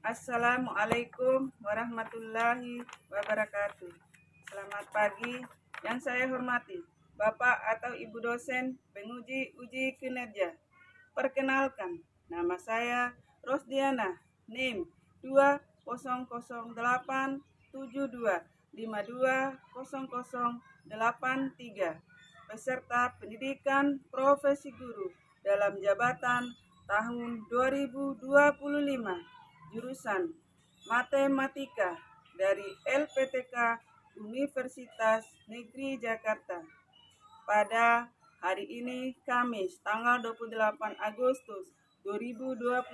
Assalamualaikum warahmatullahi wabarakatuh. Selamat pagi. Yang saya hormati Bapak atau Ibu dosen penguji uji kinerja. Perkenalkan, nama saya Rosdiana, NIM 2000872520083, peserta pendidikan profesi guru dalam jabatan tahun 2025, jurusan Matematika dari LPTK Universitas Negeri Jakarta. Pada hari ini Kamis tanggal 28 Agustus 2025,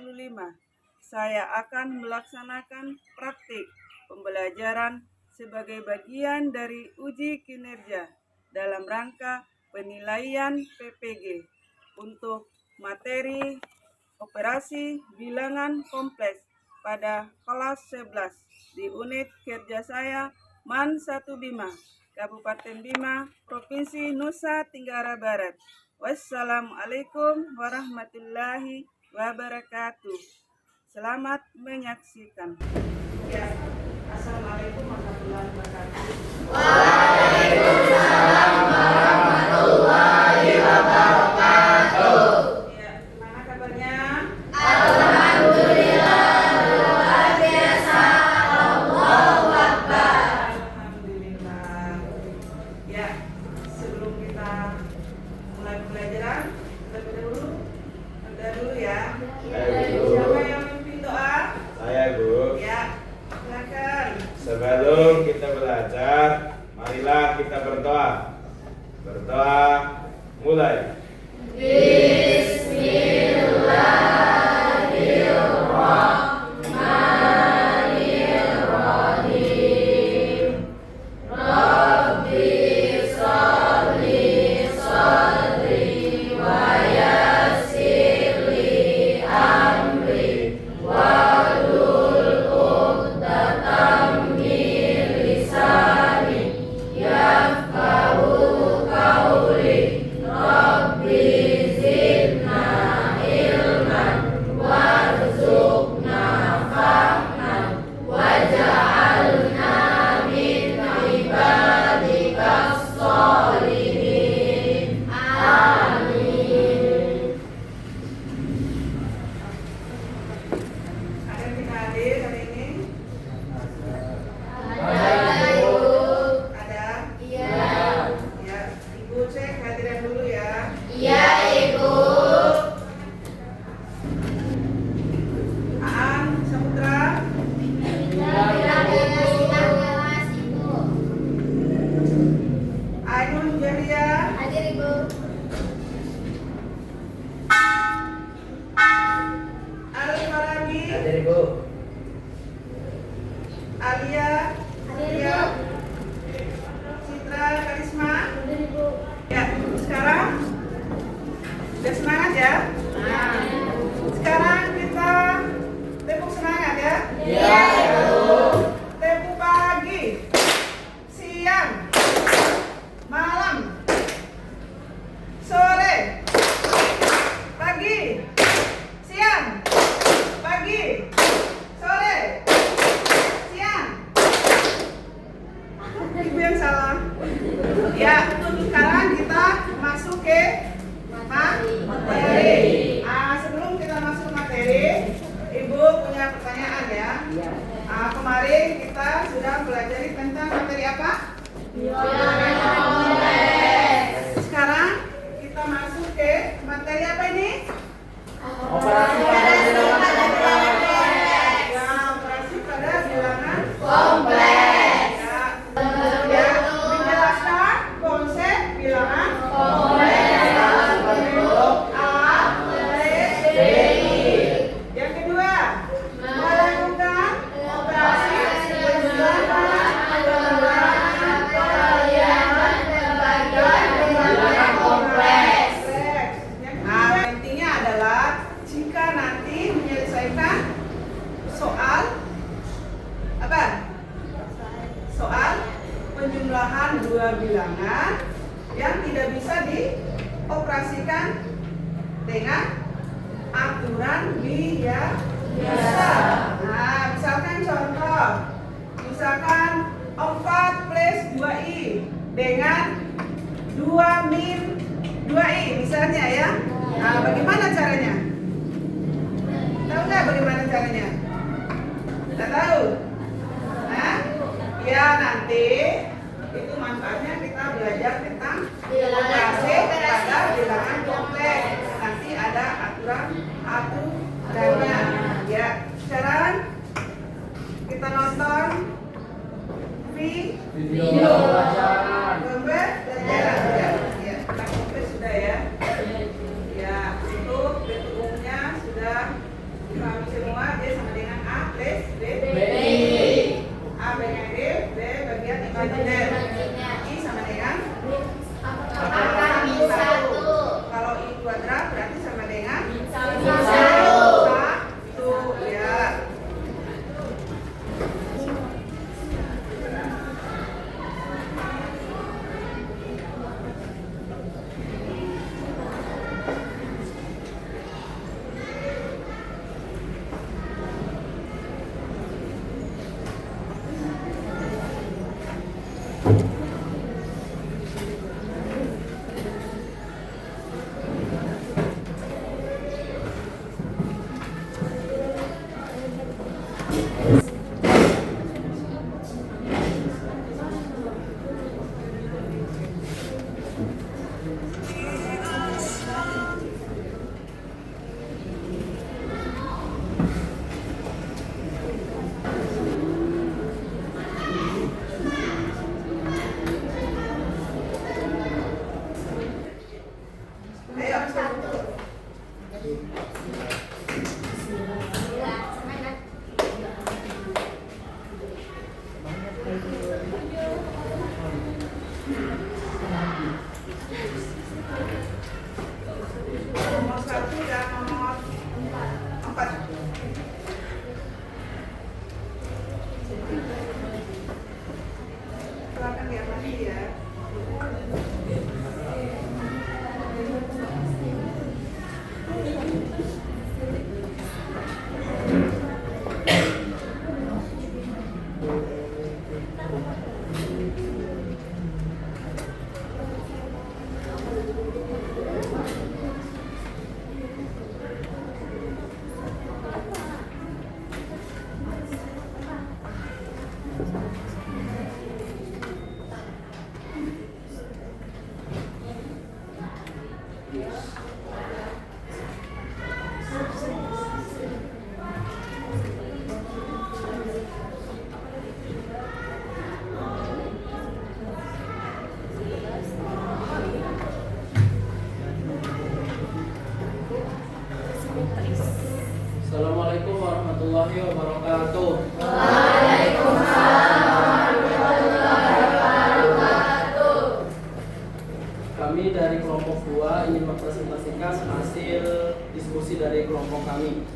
saya akan melaksanakan praktik pembelajaran sebagai bagian dari uji kinerja dalam rangka penilaian PPG untuk materi operasi bilangan kompleks pada kelas 11 di unit kerja saya MAN 1 Bima, Kabupaten Bima, Provinsi Nusa Tenggara Barat. Wassalamualaikum warahmatullahi wabarakatuh. Selamat menyaksikan. Ya, Assalamualaikum warahmatullahi wabarakatuh. Waalaikumsalam warahmatullahi wabarakatuh. Ya, gimana kabarnya? Alhamdulillah, luar biasa. Allahu Akbar. Alhamdulillah. Ya, sebelum kita mulai pelajaran, terlebih dahulu ya. Siapa yang memimpin doa? Saya, Bu. Ya, silakan. Sebelum kita belajar, marilah kita berdoa. Berdoa, mulai. Bismillahirrahmanirrahim. Rabbi sholli sholli wa yassir li amri wahlul 'uqdatam min lisani yafqahu qawli. Rabbi zidna ilman warzuqna fahman waj'alna min ibadikas sholihin. Amin. Ada yang kita hadir hari ini? Ada Ibu. Ada? Iya. Ya, Ibu cek hadiran dulu ya. Iya Ibu. Aan Saputra, Ainun Jahria, Hadir Ibu. Al-Farabi, Ibu. Alia, Hadir ya, Ibu. Citra Karisma. Hadir Ibu. Ya, sekarang udah semangat ya? Sekarang kita tepuk semangat ya. Iya Ibu. Tepuk pagi, siang, malam, sore, pagi, siang, pagi, sore, siang. Ibu yang salah. Ya, sekarang kita masuk ke materi. Sebelum kita masuk ke materi, Ibu punya pertanyaan ya. Kemarin kita sudah pelajari tentang materi apa? Bilangan kompleks. Sekarang kita masuk ke materi apa ini? Operasi pada bilangan kompleks. Ya, operasi pada bilangan Kompleks. ya, menjelaskan konsep bilangan Kompleks dalam bentuk A, B, yang kedua, melakukan operasi penjumlahan, pengurangan, pengalihan, pembagian bilangan kompleks. Intinya adalah jika nanti menyelesaikan soal apa? Soal penjumlahan dua bilangan yang tidak bisa dioperasikan dengan aturan biasa. Nah, caranya? Tidak tahu? Nah, ya nanti itu manfaatnya kita belajar tentang operasi pada bilangan kompleks. Nanti ada aturannya. Ya, sekarang kita nonton video gambar pelajaran ya. Ya, kita komplit sudah ya. Ya, untuk bentuk umumnya sudah dipahami semua. Dia sama dengan A plus B. A bagian D, B bagian imajiner. I sama dengan Akar min 1. Kalau I kuadrat berarti sama dengan Min 1. satu ya. Nomor 1 dan nomor 4. Silakan diamati ya. Assalamualaikum warahmatullahi wabarakatuh. Kami dari kelompok 2 ingin mempresentasikan hasil diskusi dari kelompok kami.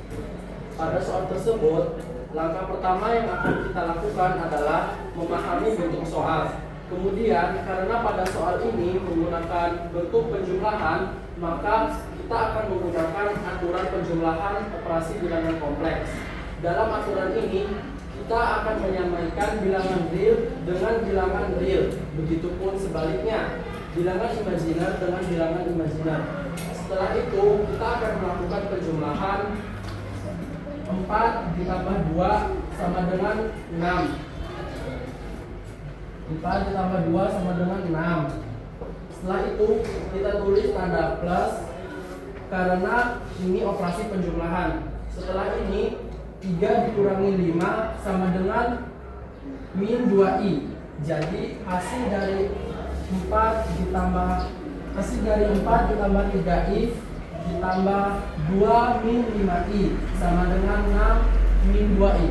Pada soal tersebut, langkah pertama yang akan kita lakukan adalah memahami bentuk soal. Kemudian, karena pada soal ini menggunakan bentuk penjumlahan, maka kita akan menggunakan aturan penjumlahan operasi bilangan kompleks. Dalam aturan ini, kita akan menyamakan bilangan real dengan bilangan real. Begitupun sebaliknya, bilangan imajiner dengan bilangan imajiner. Setelah itu, kita akan melakukan penjumlahan 4 ditambah 2 sama dengan 6. 4 ditambah 2 sama dengan 6. Setelah itu kita tulis tanda plus karena ini operasi penjumlahan. Setelah ini 3 dikurangi 5 sama dengan min 2i. Jadi hasil dari 4 ditambah 3i ditambah 2 min 5i sama dengan 6 min 2i.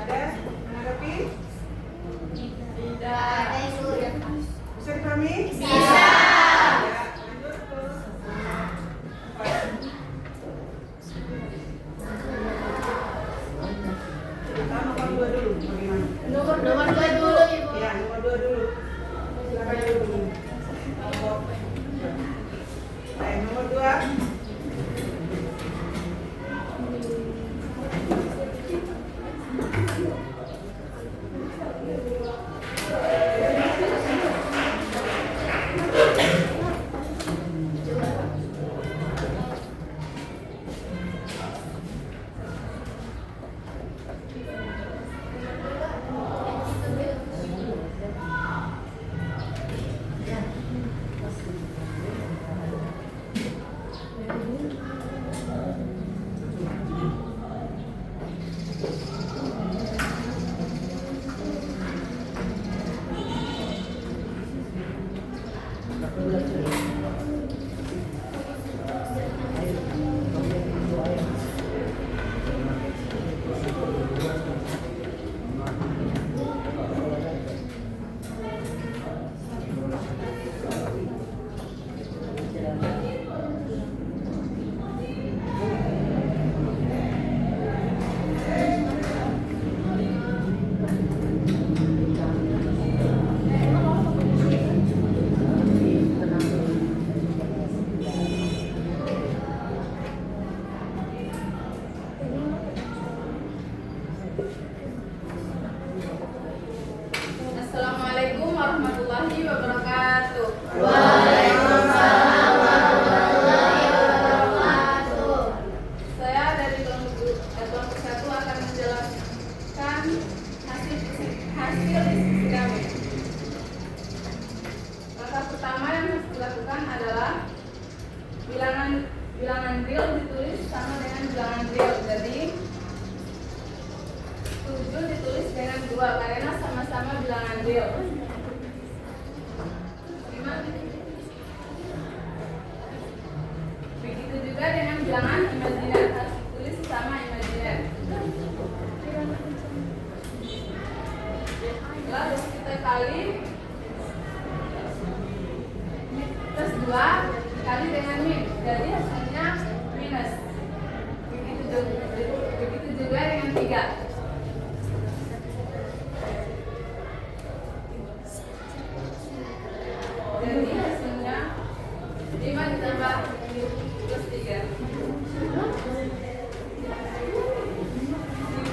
Ada menanggapi? Tidak. Bisa dipahami? Bisa. Ya, lanjut ke 4. Kita nomor 2 dulu, bagaimana? Nomor 2 dulu, Ibu. Ya, nomor 2 dulu. Silakan dulu. Baik, nomor 2. bilangan imajiner harus ditulis sesama imajiner. Lalu kita kali plus 2 dikali dengan min, jadi hasilnya minus. Begitu juga dengan 3. Jadi hasilnya 5 ditambah plus 3.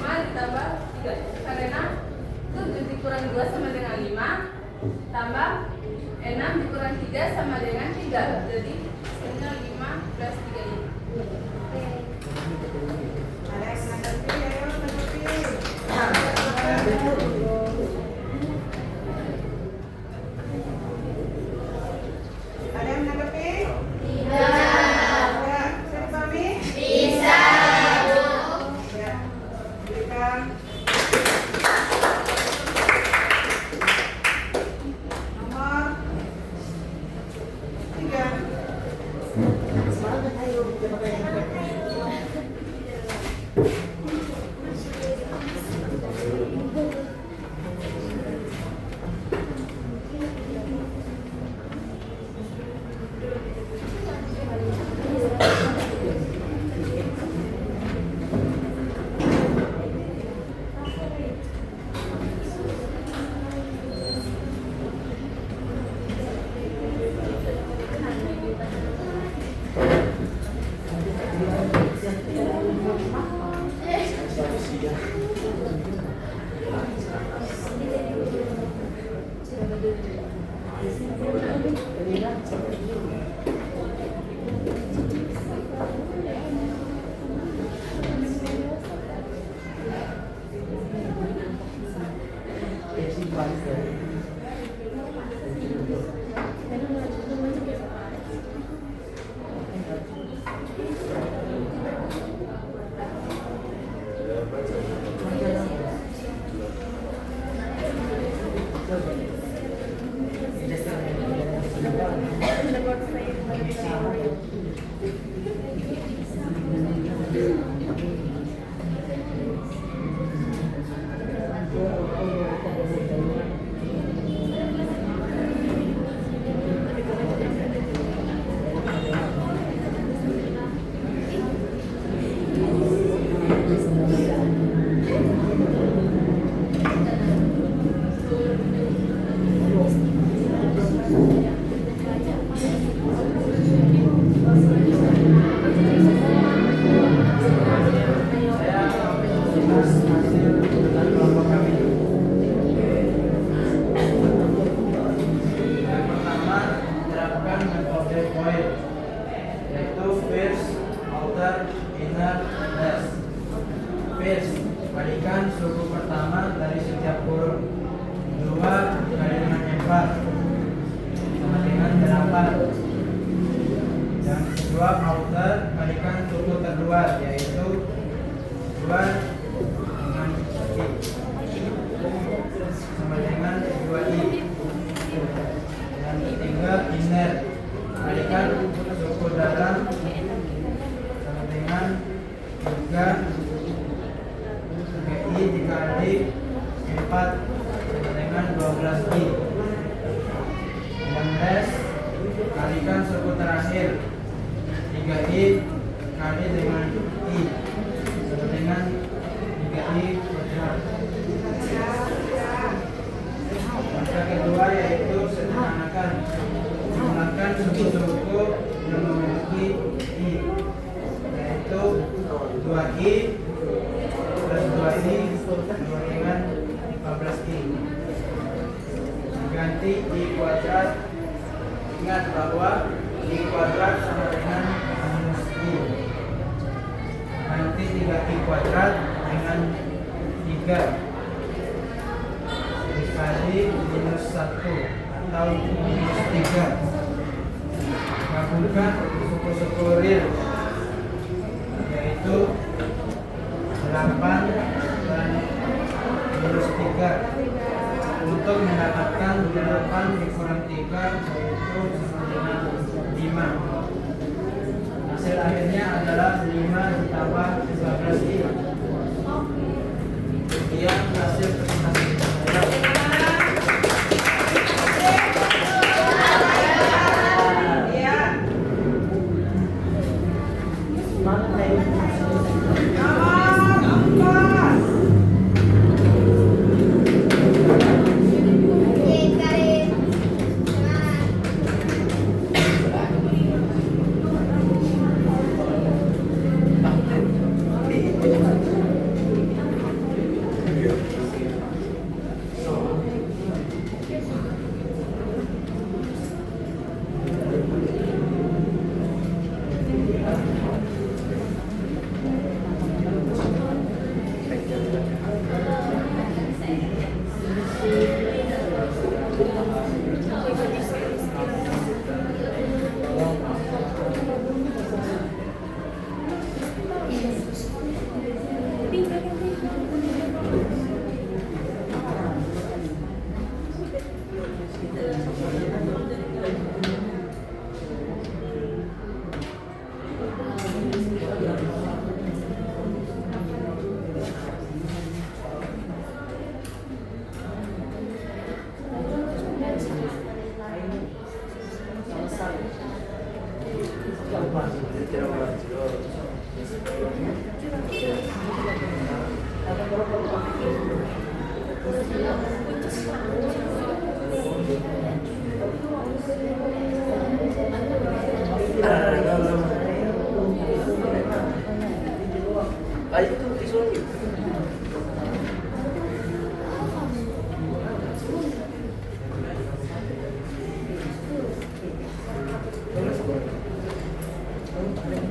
5 ditambah 3 karena 7 dikurang 2 sama dengan 5 tambah 6 dikurang 3 sama dengan 3. Jadi hasilnya 5 plus 3 ini. Ada yang menanggapi, ayo menanggapi. Ada yang menanggapi? Tidak. Ya, bisa dipahami? Bisa, Bu. Ya, berikan nomor 3. Balikan suku pertama dari setiap huruf. 2 dikali dengan 4 sama dengan 8. Yang kedua outer, balikan suku terluar yaitu 2 dengan i sama dengan 2i. Yang ketiga inner, balikan suku dalam sama dengan 3i dikali 4 sama dengan 12i. Yang rest, kalikan suku terakhir 3i kali dengan i sama dengan 3i kuadrat. Masa kedua yaitu sederhanakan, menggunakan suku-suku yang memiliki i, yaitu 2i plus 2i sama dengan 14i. Ganti i kuadrat, ingat bahwa i kuadrat sama dengan minus i. Ganti 3i kuadrat dengan 3 dikali minus 1 atau minus 3. Gabungkan suku-suku real yaitu 8 dan minus 3 untuk mendapatkan 8 dikurang 3 yaitu sama dengan 5. hasil akhirnya adalah 5 ditambah 12i. Kemudian hasil presentasi saya. Iya. Mana Nomor 4. Karin.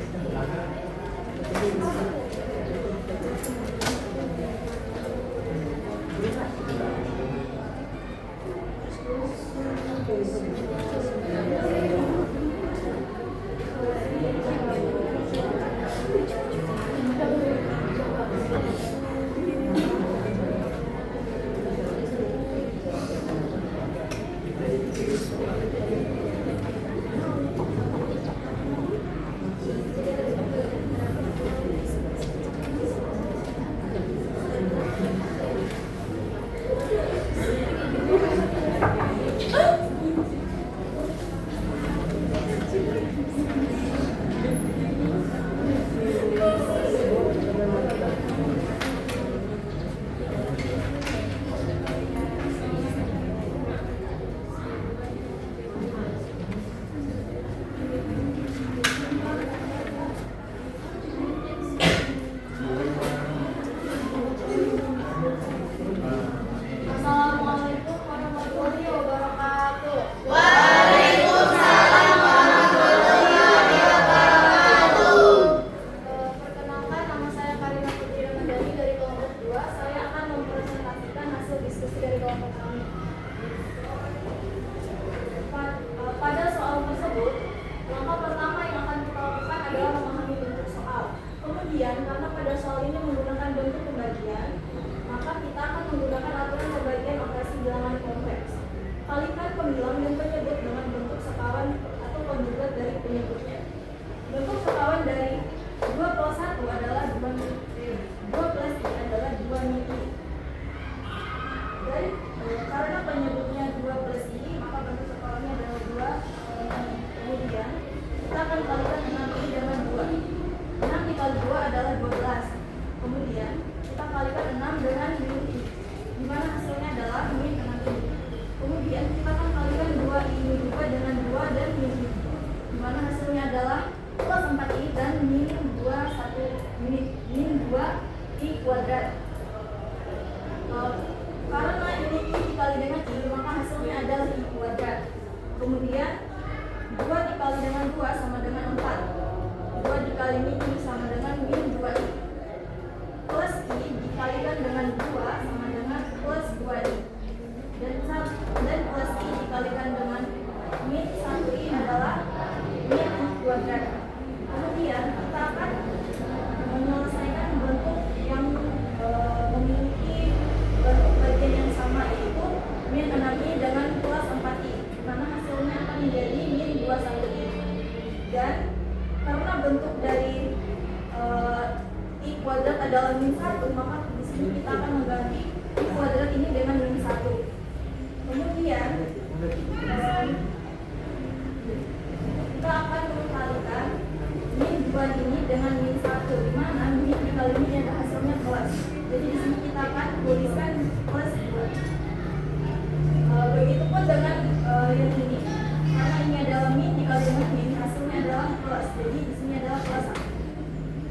Assalamualaikum warahmatullahi wabarakatuh. Perkenalkan, nama saya Karina Putri Ramadhani dari kelompok 2. Saya akan mempresentasikan hasil diskusi dari kelompok kami. Pada soal tersebut, langkah pertama yang akan kita lakukan adalah memahami bentuk soal. Kemudian, karena pada soal ini menggunakan bentuk pembagian, maka kita akan menggunakan aturan pembagian operasi bilangan kompleks. Kalikan pembilang dan penyebut dengan bentuk sekawan atau konjugat dari penyebutnya. Bentuk sekawan dari 2 plus 1 adalah 2 plus I adalah 2 mili. Dan karena penyebutnya 2 plus I, maka bentuk sekawannya adalah 2. Kemudian kita akan kalikan 6 I dengan 2. 6 dikali 2 adalah 12. Kemudian kita kalikan 6 dengan min I, di mana hasilnya adalah min 6 I. Kemudian kita akan kalikan 2 I min 2 dengan 2 dan min I, di mana hasilnya adalah plus 4 I dan min 2 I kuadrat. Karena ini I dikali dengan I, maka hasilnya adalah I kuadrat. Kemudian 2 dikali dengan 2 sama dengan 4. 2 dikali min I sama dengan min 2I. Plus I dikalikan dengan 2 sama dengan plus 2I. Dan plus I dikalikan dengan min 1I adalah min I kuadrat. Kemudian kita akan menyelesaikan bentuk yang memiliki bentuk bagian yang sama, yaitu min 6I dengan plus 4I, di mana hasilnya akan menjadi min 21I. Dan karena bentuk dari I kuadrat adalah min 1, maka di sini kita akan mengganti I kuadrat ini dengan min 1. Kemudian kita akan mengkalikan min 2 ini dengan min 1, di mana min dikali min ada hasilnya plus. Jadi di sini kita akan tuliskan plus 2. Begitupun dengan yang ini, karena ini adalah min dikali dengan min, hasilnya adalah plus. Jadi di sini adalah plus 1.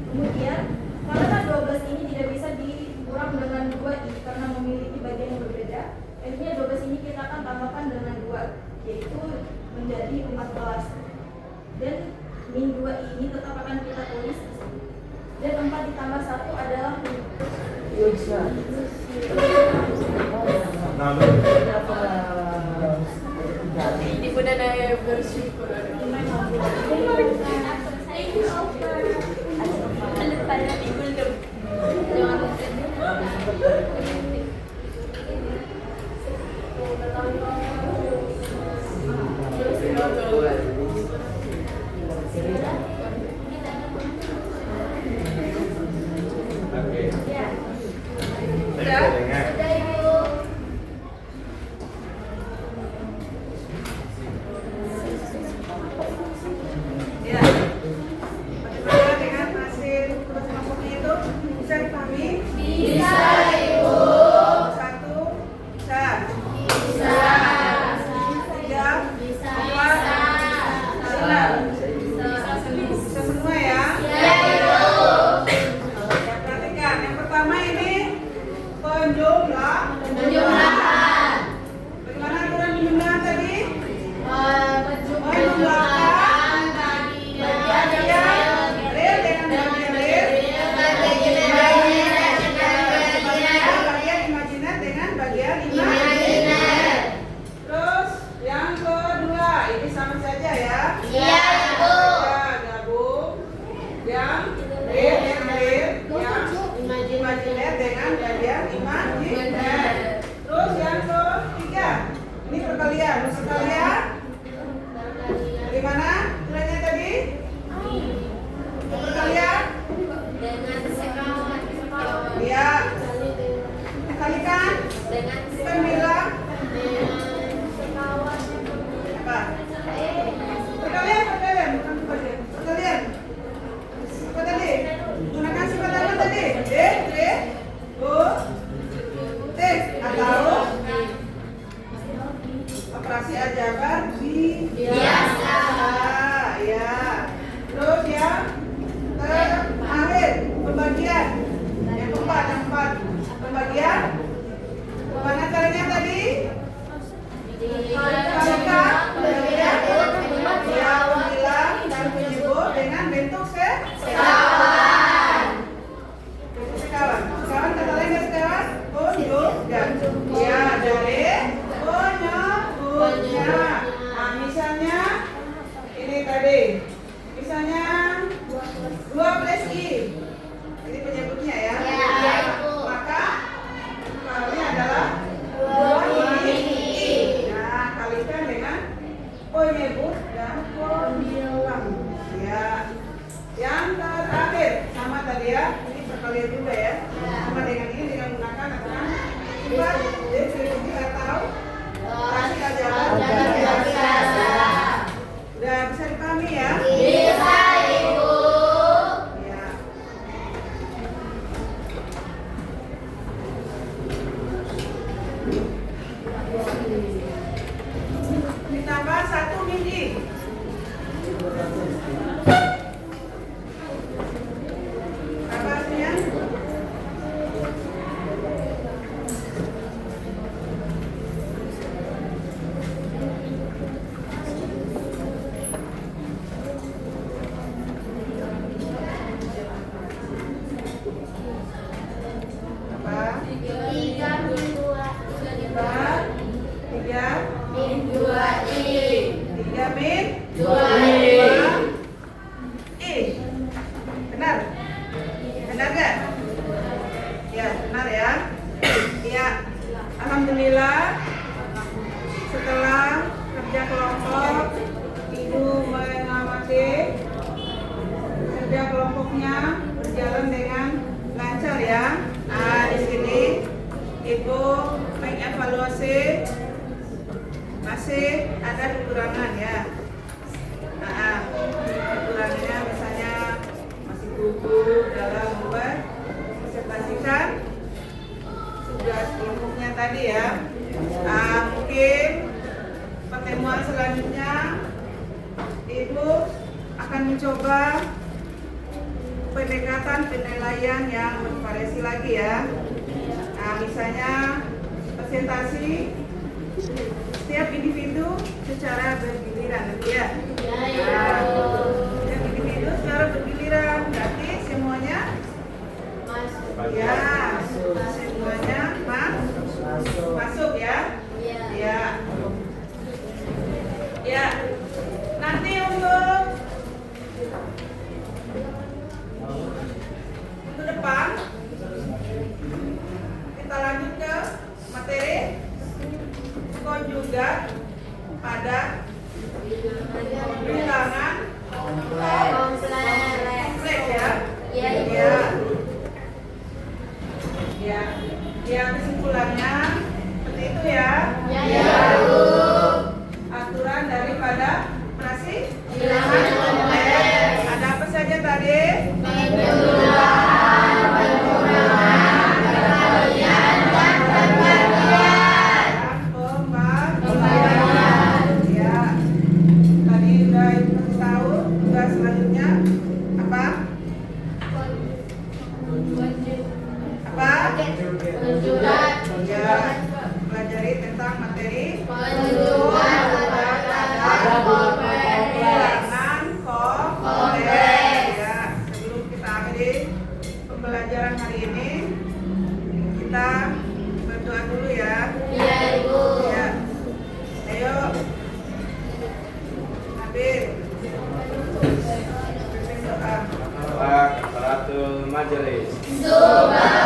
Kemudian karena 12 ini tidak bisa dikurang dengan 2i karena memiliki bagian yang berbeda, akhirnya 12 ini kita akan tambahkan dengan 2, yaitu menjadi 14. Dan min 2i ini tetap akan kita tulis di sini. Dan 4 ditambah 1 adalah 5. Hindi ko na na-version ko na. Thank you, Alfred. Ano pala, hindi ko na. Oke. Ya. Sudah dengar. Sudah, Ibu. Ya, kelompoknya berjalan dengan lancar ya. Nah, di sini Ibu mengevaluasi masih ada kekurangan ya. Nah, kekurangannya misalnya masih gugup dalam membuat presentasikan tugas kelompoknya tadi ya. Nah, mungkin pertemuan selanjutnya Ibu akan mencoba pendekatan penilaian yang bervariasi lagi ya. Nah, misalnya presentasi setiap individu secara bergiliran nanti ya. Nah, setiap individu secara bergiliran berarti semuanya ya, semuanya masuk ya. Ya. Ya. Nanti untuk depan kita lanjut ke materi konjugat pada bilangan kompleks ya. Ya. Ya, kesimpulannya seperti itu ya. Aturan daripada operasi bilangan kompleks ada apa saja tadi? Pembagian. Ya. Tadi udah Ibu kasih tahu. Tugas selanjutnya apa? Apa? Ya. Pelajari tentang materi bilangan kompleks. Ya. Sebelum kita akhiri pembelajaran hari ini, kita berdoa dulu ya. Ya. Ayo. Nabil. Pimpin doa. Kafaratul majelis. Subhanallah.